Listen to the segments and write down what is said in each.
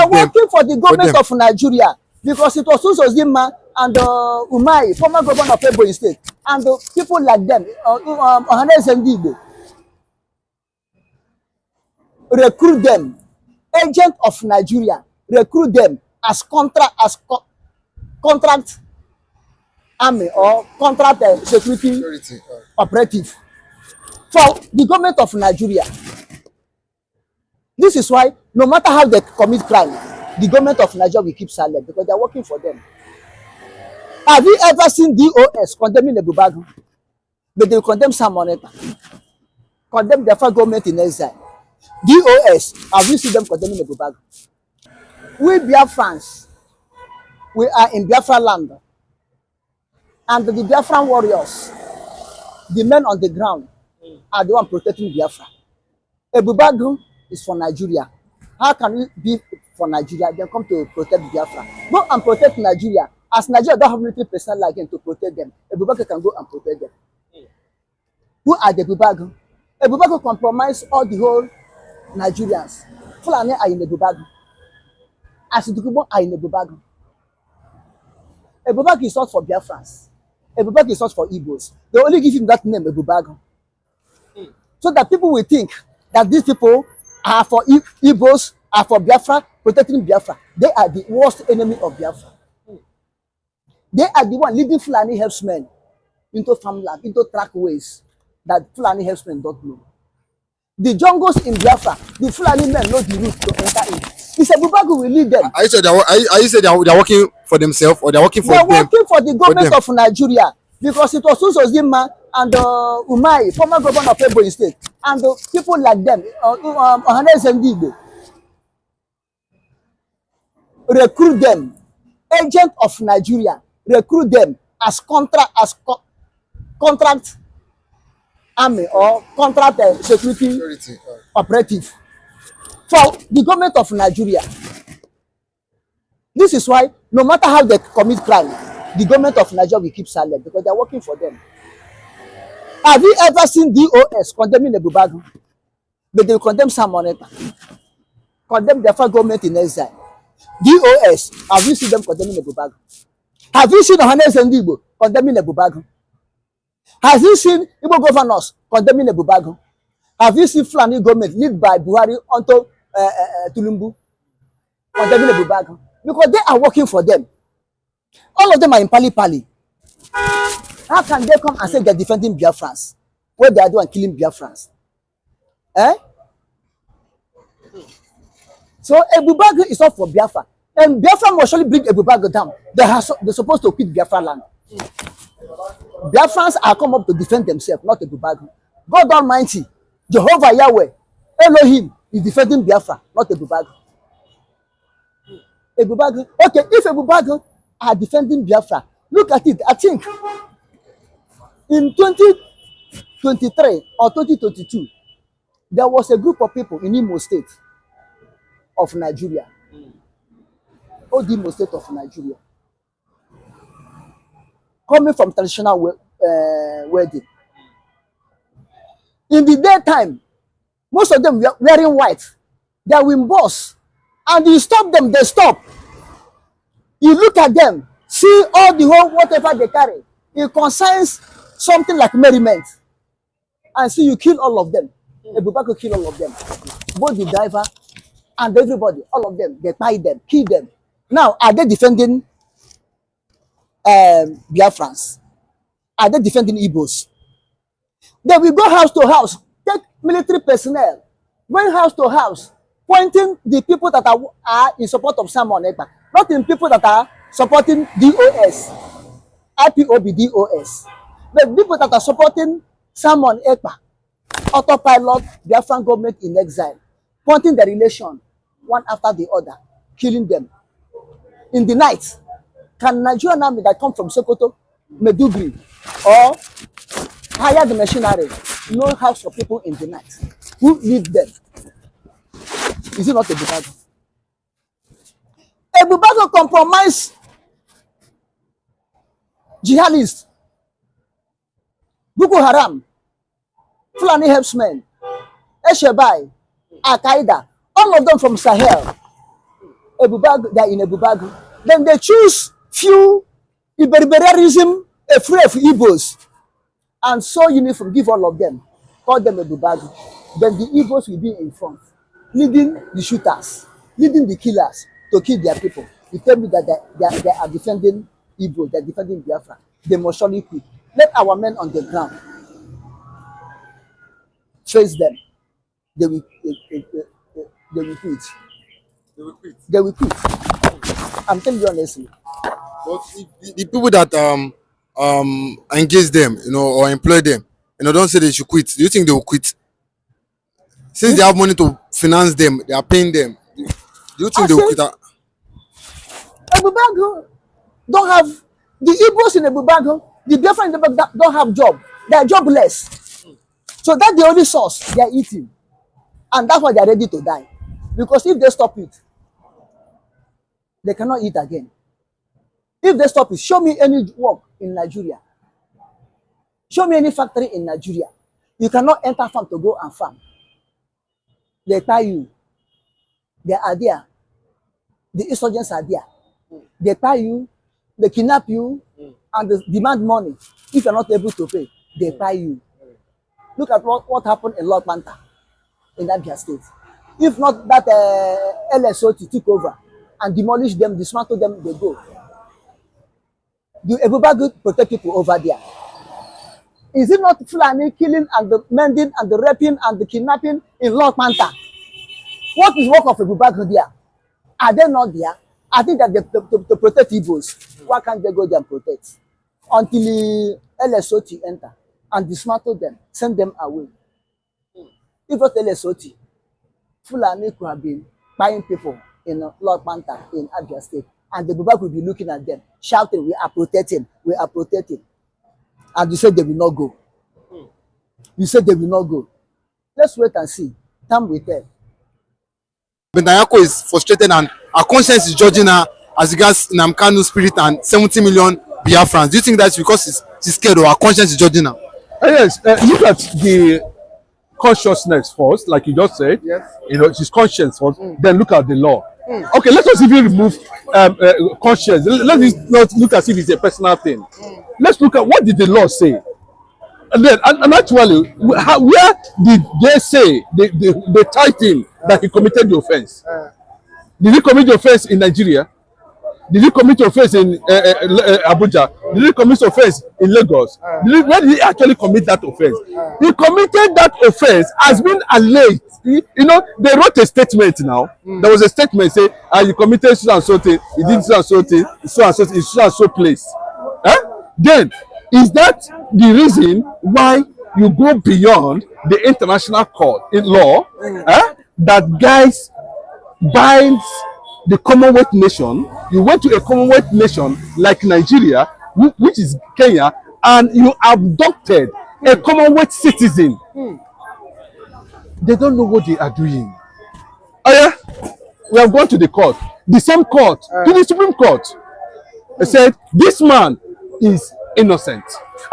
are working for the government of Nigeria because it was Suso Zima and Umai, former governor of Ebonyi State, and people like them, Ohanes and Igbo, recruit them, agent of Nigeria, recruit them as contract army or contract security operative for the government of Nigeria. This is why no matter how they commit crime, the government of Nigeria will keep silent because they are working for them. Have you ever seen DOS condemning Ebube? But they will condemn someone else. Condemn the federal government in exile. DOS, have you seen them condemning Ebube? We Biafrans, we are in Biafra land. And the Biafran warriors, the men on the ground, are the one protecting Biafra. Ebube is for Nigeria. How can we be for Nigeria? Then come to protect Biafra. Go and protect Nigeria. As Nigeria don't have military personnel like him to protect them, Ebube can go and protect them. Who are the Ebube? Ebube compromise all the whole Nigerians. Fulani are in Ebube. Asidukubo are in Ebube. Ebube is not for Biafrans. Ebube is not for Igbos. They only give him that name, Ebube. So that people will think that these people are for Igbos, are for Biafra, protecting Biafra. They are the worst enemy of Biafra. They are the one leading Fulani herdsmen into farmland, into trackways that Fulani herdsmen don't know. The jungles in Biafra, the Fulani men know the route to enter in. It's Ebube who will lead them. Are you saying they are working for themselves or they are working for them? They are working for the government of Nigeria because it was Suso Zima and Umai, former governor of Ebonyi State, and people like them, Ohanes and Igbo, recruit them, agent of Nigeria, recruit them as contract army or contract security operative for the government of Nigeria. This is why no matter how they commit crime, the government of Nigeria will keep silent because they are working for them. Have you ever seen DOS condemning Ebube? But they will condemn someone else. Condemn the federal government in exile. DOS, have you seen them condemning Ebube? Have you seen Ohanes and Igbo condemning Ebube? Have you seen Igbo governors condemning Ebube? Have you seen Fulani government led by Buhari onto tinubu condemning Ebube? Because they are working for them. All of them are in pali. How can they come and say they're defending Biafrans when they are doing killing Biafrans? Eh? So Ebube is not for Biafra. And Biafra must surely bring Ebube down. They're supposed to quit Biafra land. Biafrans are come up to defend themselves, not Ebube. God Almighty, Jehovah Yahweh, Elohim is defending Biafra, not Ebube. Ebube, okay, if Ebube are defending Biafra, look at it. I think in 2023 or 2022, there was a group of people in Imo State of Nigeria. Imo State of Nigeria. Coming from traditional wedding. In the daytime, most of them were wearing white. They are with boss. And you stop them, they stop. You look at them, see all the whole whatever they carry. It concerns something like merriment. And see you kill all of them. Ebube could kill all of them. Both the driver and everybody, all of them, they tie them, kill them. Now, are they defending Biafrans? Are they defending Igbos? They will go house to house, take military personnel, going house to house, pointing the people that are in support of Simon Ekpa, not in people that are supporting DOS, IPOB DOS, but people that are supporting Simon Ekpa, autopilot, Biafran government in exile, pointing the relation one after the other, killing them. In the night, can Nigerian army that come from Sokoto, Medugri, or hire the machinery, no house for people in the night? Who lead them? Is it not Ebube? Ebube compromise jihadists, Boko Haram, Fulani herdsmen, Eshebai, Al Qaeda, all of them from Sahel. Ebubag, they are in Ebubag. Then they choose few Iberiberism, a few of Igbos, and sew uniform, give all of them, call them Ebubag. Then the Igbos will be in front, leading the shooters, leading the killers to kill their people. You tell me that they are defending Igbo, they are defending Biafra. They must surely quit. Let our men on the ground face them. They will quit. They will quit. They will quit. I'm telling you honestly. But if the people that engage them, or employ them, don't say they should quit. Do you think they will quit? Since they have money to finance them, they are paying them. Do you think they will quit? Ebubag don't have the Igbos in Ebubag, the Biafra in Ebubag don't have job. They are jobless. So that's the only source they are eating. And that's why they are ready to die. Because if they stop it, they cannot eat again. If they stop it, show me any work in Nigeria. Show me any factory in Nigeria. You cannot enter farm to go and farm. They tie you. They are there. The insurgents are there. They tie you, they kidnap you, and they demand money. If you're not able to pay, they tie you. Look at what happened in Lord Panther in Abia State. If not that LSOT took over and demolished them, dismantled them, they go. Do Ebubag protect people over there? Is it not Fulani killing and the mending and the raping and the kidnapping in Lord Panther? What is work of Ebubag there? Are they not there? I think that to protect Igbos, why can't they go there and protect? Until the LSOT enter and dismantle them, send them away. If not LSOT, Fulani could have been buying people in Lord Panther in Abia State, and the Ebubag will be looking at them, shouting, we are protecting, we are protecting. And you said they will not go. You said they will not go. Let's wait and see. Time will tell. But Nayako is frustrated and her conscience is judging her as regards nnamdikanu spirit and 70 million Biafrans. Do you think that's because she's scared or her conscience is judging her? Yes, look at the consciousness first, like you just said. Yes. She's conscious first, then look at the law. Okay, let us even remove conscience. Let's not look as if it's a personal thing. Let's look at what did the law say. And then, and actually, where did they say they tied him that he committed the offense? Did he commit the offense in Nigeria? Did he commit the offense in Abuja? Did he commit the offense in Lagos? Where did he actually commit that offense? He committed that offense as been alleged. They wrote a statement now. There was a statement saying, you committed so and so thing, you did so and so thing, so and so thing, so and so place. Then, is that the reason why you go beyond the international court in law that guys binds the Commonwealth nation? You went to a Commonwealth nation like Nigeria, which is Kenya, and you abducted a Commonwealth citizen. They don't know what they are doing. Oh yeah, we have gone to the court, the same court, to the Supreme Court. They said this man is innocent.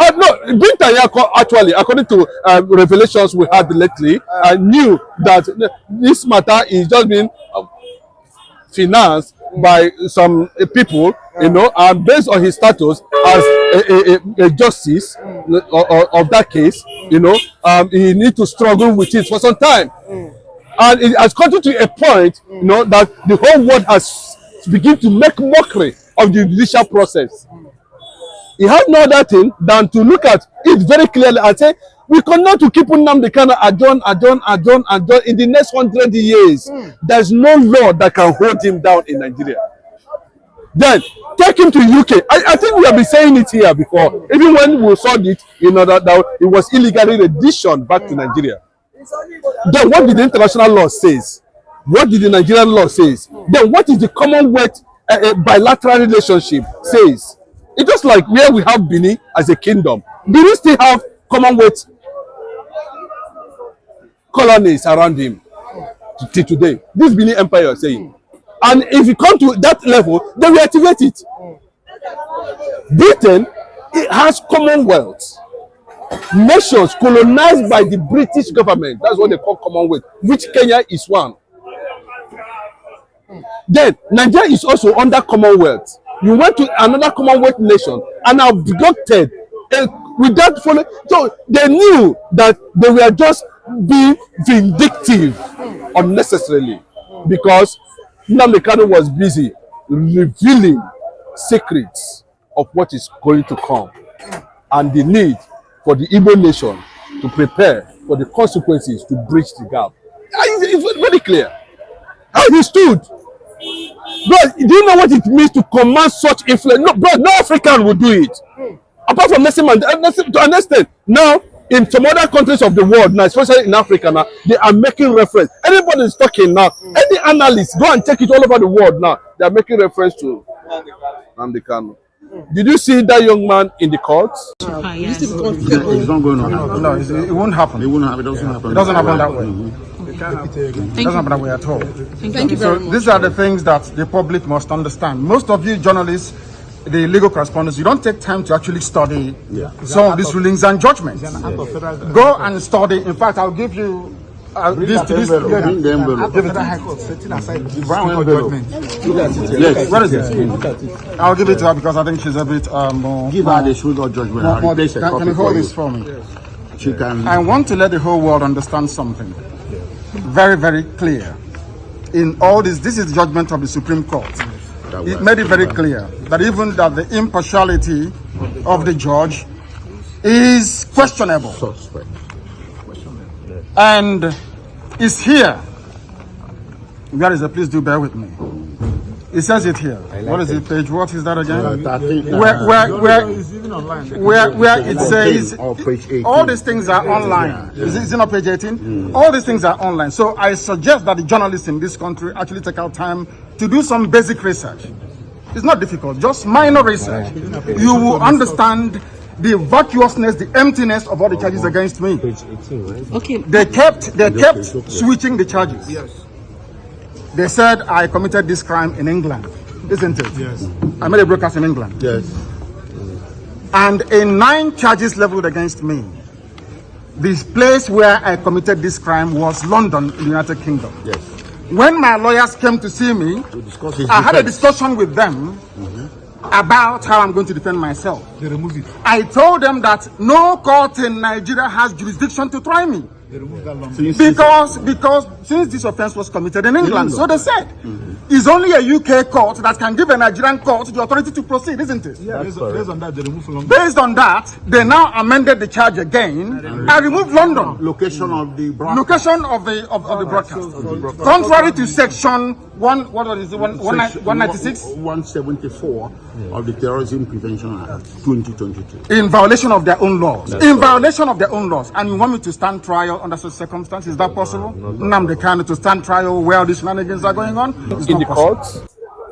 No, Bintaya actually, according to revelations we had lately, I knew that this matter is just being financed by some people, and based on his status as a justice of that case, he need to struggle with it for some time. And it has come to a point, that the whole world has begun to make mockery of the judicial process. He had no other thing than to look at it very clearly and say, we cannot to keep nnamdikanu adjourn in the next 100 years. There's no law that can hold him down in Nigeria. Then take him to UK. I think we have been saying it here before. Even when we saw it, that it was illegally renditioned back to Nigeria. Then what did the international law says? What did the Nigerian law says? Then what is the Commonwealth bilateral relationship says? It's just like where we have Benin as a kingdom. Do we still have Commonwealth colonies around him till today? This Benin Empire is saying. And if you come to that level, then we activate it. Britain, it has Commonwealth. Nations colonized by the British government. That's what they call Commonwealth, which Kenya is one. Then Nigeria is also under Commonwealth. You went to another Commonwealth nation and abducted without following. So they knew that they were just being vindictive unnecessarily because nnamdikanu was busy revealing secrets of what is going to come and the need for the Igbo nation to prepare for the consequences to bridge the gap. It's very clear. How he stood. Bro, do you know what it means to command such influence? No, bro, no African will do it. Apart from Nelson Mandela, to an extent. Now, in some other countries of the world, now, especially in Africa now, they are making reference. Anybody is talking now. Any analyst, go and check it all over the world now. They are making reference to nnamdikanu. Did you see that young man in the courts? It's not going on. No, it won't happen. It won't happen. It doesn't happen. It doesn't happen that way. It doesn't happen that way at all. Thank you So very much. these are the things that the public must understand. Most of you journalists, the legal correspondents, you don't take time to actually study some of these rulings and judgments. Go and study. In fact, I'll give you this Bring the envelope. give it to High Court, setting aside the Brown Supreme Court envelope. judgment. Yes. Where is it? I'll give it to her because I think she's a bit more. Give her the Supreme Court judgment. I'll replace a Can copy you for hold you. this for me? She can. I want to let the whole world understand something very, very clear. In all this is the judgment of the Supreme Court. It made it very clear that even that the impartiality of the judge is questionable. Suspect. And is here. Where is it? Please do bear with me. It says it here. What is it, page? What is that again? Where it says Page 18. all these things are online. Is it on page 18? All these things are online. So I suggest that the journalists in this country actually take out time to do some basic research. It's not difficult, just minor research. You will understand the vacuousness, the emptiness of all the charges against me. Okay. They kept switching the charges. Yes. They said I committed this crime in England, isn't it? Yes. I made a broadcast in England. Yes. And in 9 charges leveled against me, this place where I committed this crime was London, in the United Kingdom. Yes. When my lawyers came to see me, To discuss his I had a defense. discussion with them about how I'm going to defend myself. They removed it. I told them that no court in Nigeria has jurisdiction to try me. They removed that lump. Because since this offense was committed in England, so they said, it's only a UK court that can give a Nigerian court the authority to proceed, isn't it? Yeah, based on that, they removed lump. Based on that, they now amended the charge again and removed London. Location of the broadcast. Location of the broadcast. Contrary to section 196, 174 of the Terrorism Prevention Act 2022. in violation of their own laws. In violation of their own laws. And you want me to stand trial under such circumstances? Is that possible? Nnamdikanu to stand trial where these shenanigans are going on? It's In not the possible. courts?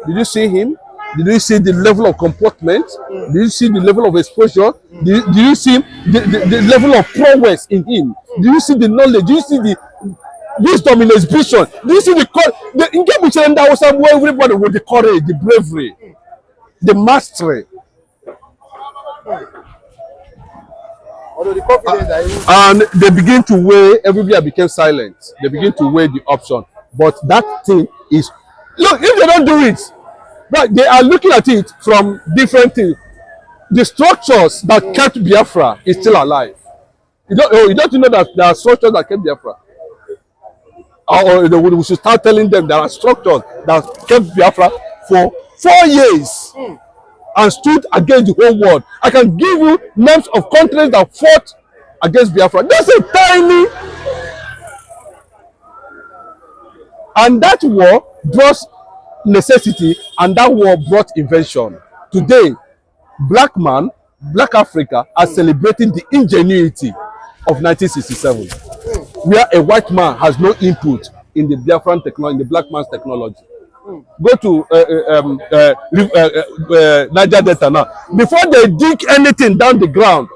Did you see him? Did you see the level of comportment? Did you see the level of exposure? Did you see the level of prowess in him? Did you see the knowledge? Did you see the wisdom in his vision? Did you see the in Gabuchen that was somewhere everybody with the courage, the bravery, the mastery? Although the confidence that he And they begin to weigh, everybody became silent. They begin to weigh the option. But that thing is, look, if they don't do it, but they are looking at it from different things. The structures that kept Biafra is still alive. You don't know that there are structures that kept Biafra. Or we should start telling them there are structures that kept Biafra for 4 years and stood against the whole world. I can give you names of countries that fought against Biafra. That's a tiny. And that war brought necessity, and that war brought invention. Today, black man, black Africa are celebrating the ingenuity of 1967, where a white man has no input in the Biafran technology, in the black man's technology. Go to Niger Delta now. Before they dig anything down the ground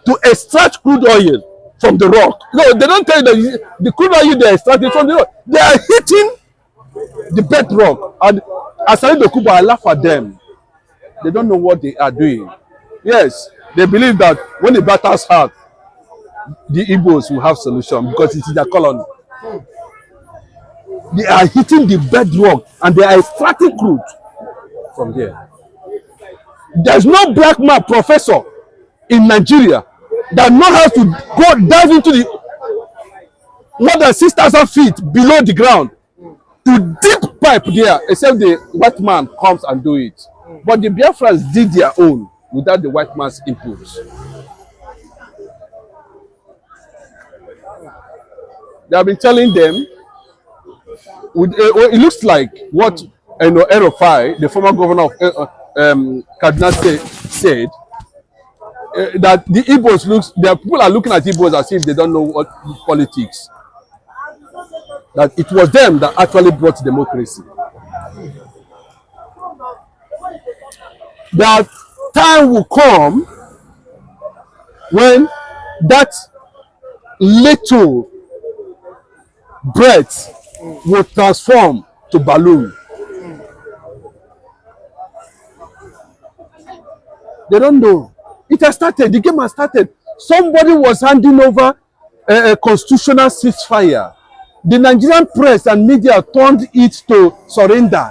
to extract crude oil from the rock, no, they don't tell you that the crude oil they extracted from the rock. They are hitting the bedrock, and as I laugh at them. They don't know what they are doing. Yes, they believe that when the battles hard, the Igbos will have solution because it is their colony. They are hitting the bedrock and they are extracting crude from there. There's no black man professor in Nigeria that knows how to go dive into the more than 6,000 feet below the ground to deep pipe there, except the white man comes and do it. But the Biafrans did their own without the white man's input. They have been telling them, it looks like what Erofai, the former governor of Kaduna said, that the Igbos the people are looking at Igbos as if they don't know what politics. That it was them that actually brought democracy. That time will come when that little breath will transform to balloon. They don't know. It has started. The game has started. Somebody was handing over a constitutional ceasefire. The Nigerian press and media turned it to surrender.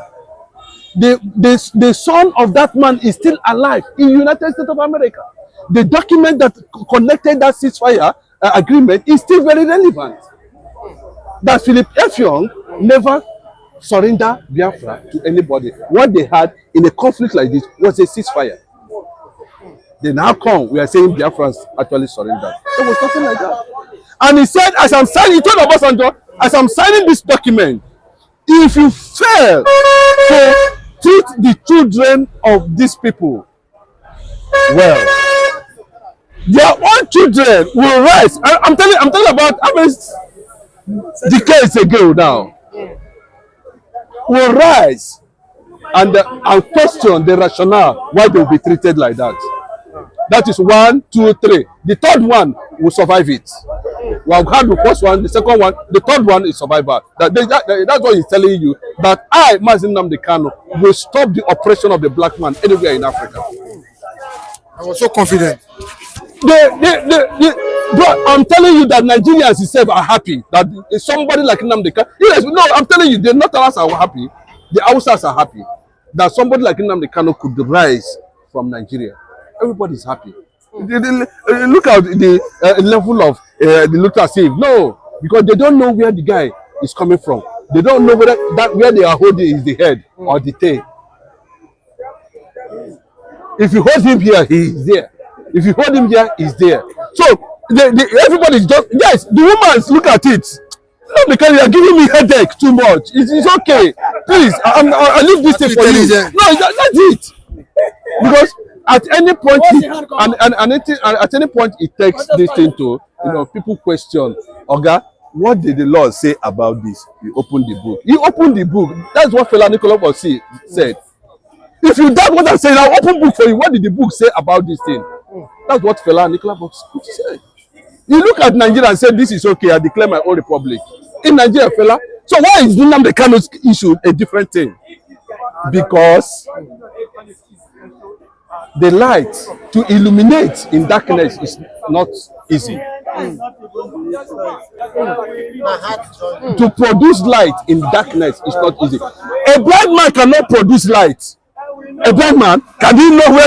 The son of that man is still alive in the United States of America. The document that connected that ceasefire agreement is still very relevant. That Philip Effiong never surrendered Biafra to anybody. What they had in a conflict like this was a ceasefire. They now come, we are saying Biafrans actually surrendered. It was nothing like that. And he said, as I'm signing, he told Obasanjo, as I'm signing this document, if you fail to treat the children of these people well, their own children will rise. I'm telling about how many decades ago now, will rise and question the rationale why they will be treated like that. That is 1, 2, 3. The third one will survive it. We have had the first one, the second one, the third one is survivor. That's what he's telling you. That I, nnamdikanu, will stop the oppression of the black man anywhere in Africa. I was so confident. Bro, I'm telling you that Nigerians itself are happy that somebody like Nnamdikanu. Yes, no, I'm telling you, the Northerners are happy. The Hausas are happy that somebody like Nnamdikanu could rise from Nigeria. Everybody is happy. Look at the level of the look as if no, because they don't know where the guy is coming from. They don't know where they are holding is the head or the tail. If you hold him here, he is there. If you hold him here, he's there. So everybody is just yes. The woman look at it. No, because you are giving me headache too much. It's okay. Please, I leave this thing for you. No, that's it. Because at any point, at any point, it takes this thing to people question. Oga, what did the Lord say about this? You open the book. You open the book. That's what Fela Nicholas said. If you doubt what I'm saying, I'll open book for you. What did the book say about this thing? That's what Fela Nicholas said. You look at Nigeria and say, this is okay, I declare my own republic. In Nigeria, Fela. So why is Nnamdikanu's issue a different thing? Because the light to illuminate in darkness is not easy. To produce light in darkness is not easy. A blind man cannot produce light. A blind man, can he know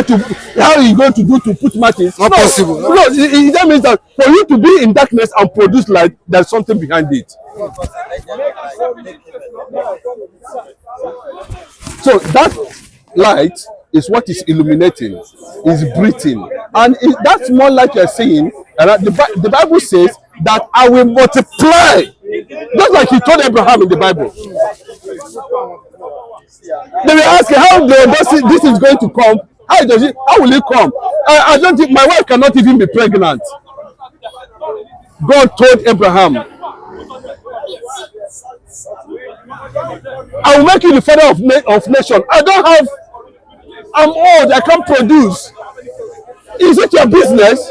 how he's going to do to put matches? Not possible. No, that means that for you to be in darkness and produce light, there's something behind it. So that light is what is illuminating, is breathing. And that's more like you're saying, the Bible says that I will multiply. Just like he told Abraham in the Bible. They will ask how this is going to come. How will it come? I don't think my wife cannot even be pregnant. God told Abraham, I will make you the father of nations. I'm old, I can't produce. Is it your business?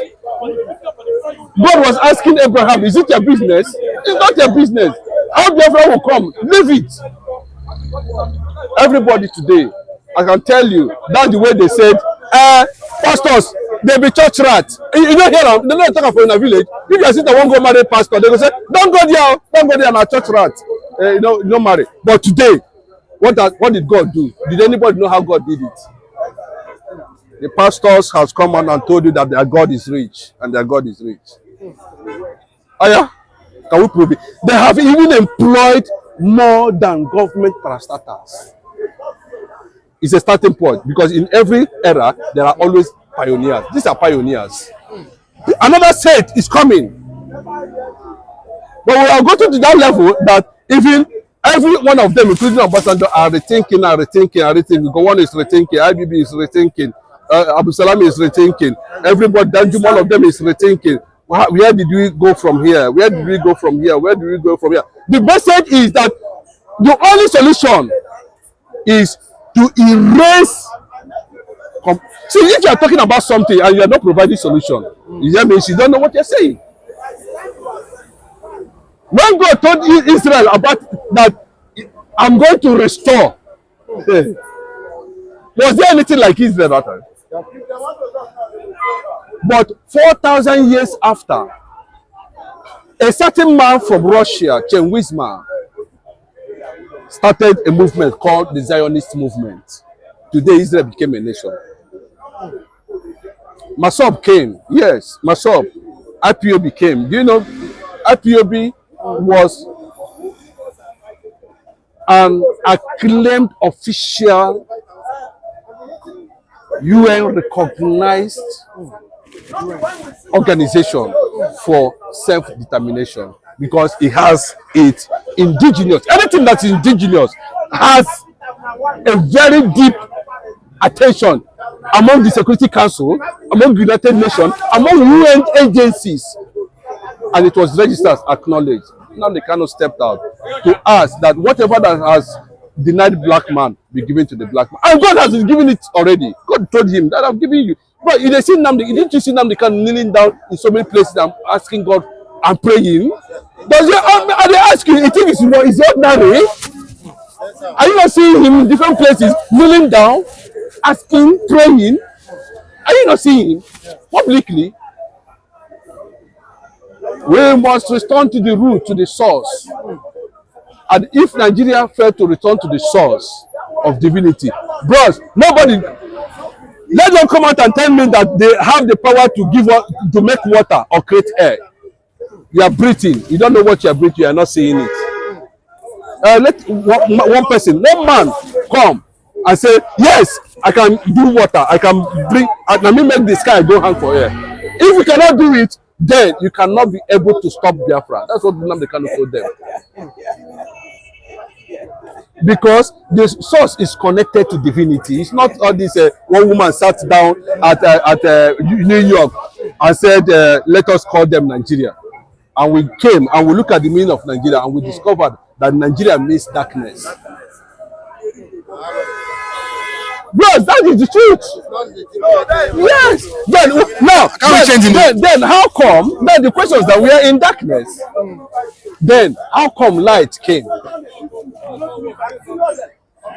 God was asking Abraham, is it your business? It's not your business. How Biafra will come? Leave it. Everybody today, I can tell you, that's the way they said, pastors, they be church rats. You don't hear them, they're not talking for in a village. If your sister won't go marry pastor, they go say, don't go there, not church rat. no marry. But today, what did God do? Did anybody know how God did it? The pastors has come on and told you that their God is rich and their God is rich. Oh yeah? Can we prove it? They have even employed more than government parastatals. It's a starting point because in every era there are always pioneers. These are pioneers. Another set is coming. But we are going to that level that even every one of them, including Ambassador, are rethinking. Because one is rethinking, IBB is rethinking, Abu Salam is rethinking. Everybody, one of them is rethinking. Where did we go from here? Where did we go from here? Where did we go from here? The message is that the only solution is to erase. See, if you are talking about something and you are not providing solution, that means you don't know what you're saying. When God told Israel about that, I'm going to restore. Was there anything like Israel at that time? But 4,000 years after, a certain man from Russia, Chen Wisma, started a movement called the Zionist movement. Today, Israel became a nation. Masob came. Yes, Masob. IPOB came. Do you know IPOB was an acclaimed official UN recognized organization for self-determination because it has it indigenous. Anything that's indigenous has a very deep attention among the Security Council, among the United Nations, among UN agencies, and it was registered, acknowledged. Nnamdikanu stepped out to ask that whatever that has denied black man be given to the black man, and God has given it already. God told him that I'm giving you. But you see didn't you see Nnamdikanu kneeling down in so many places and asking God and praying? Does he? Are they asking? You think it's ordinary? Are you not seeing him in different places kneeling down, asking, praying? Are you not seeing him publicly? We must return to the root, to the source. And if Nigeria failed to return to the source of divinity, bros, nobody, let them come out and tell me that they have the power to make water or create air. You are breathing. You don't know what you are breathing. You are not seeing it. Let one man come and say, yes, I can do water. I can bring, let me make the sky go hang for air. If we cannot do it, then you cannot be able to stop Biafra. That's what Nnamdikanu told them. Because the source is connected to divinity. It's not all this. One woman sat down at New York and said, let us call them Nigeria. And we came and we look at the meaning of Nigeria and we discovered that Nigeria means darkness. Bro, that is the truth. Yes. Then how come? Then the question is that we are in darkness. Then how come light came? Do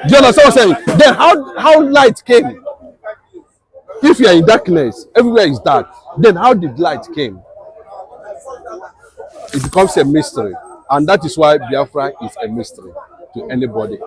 you understand what I'm saying? Then how light came? If you are in darkness, everywhere is dark. Then how did light came? It becomes a mystery, and that is why Biafra is a mystery to anybody.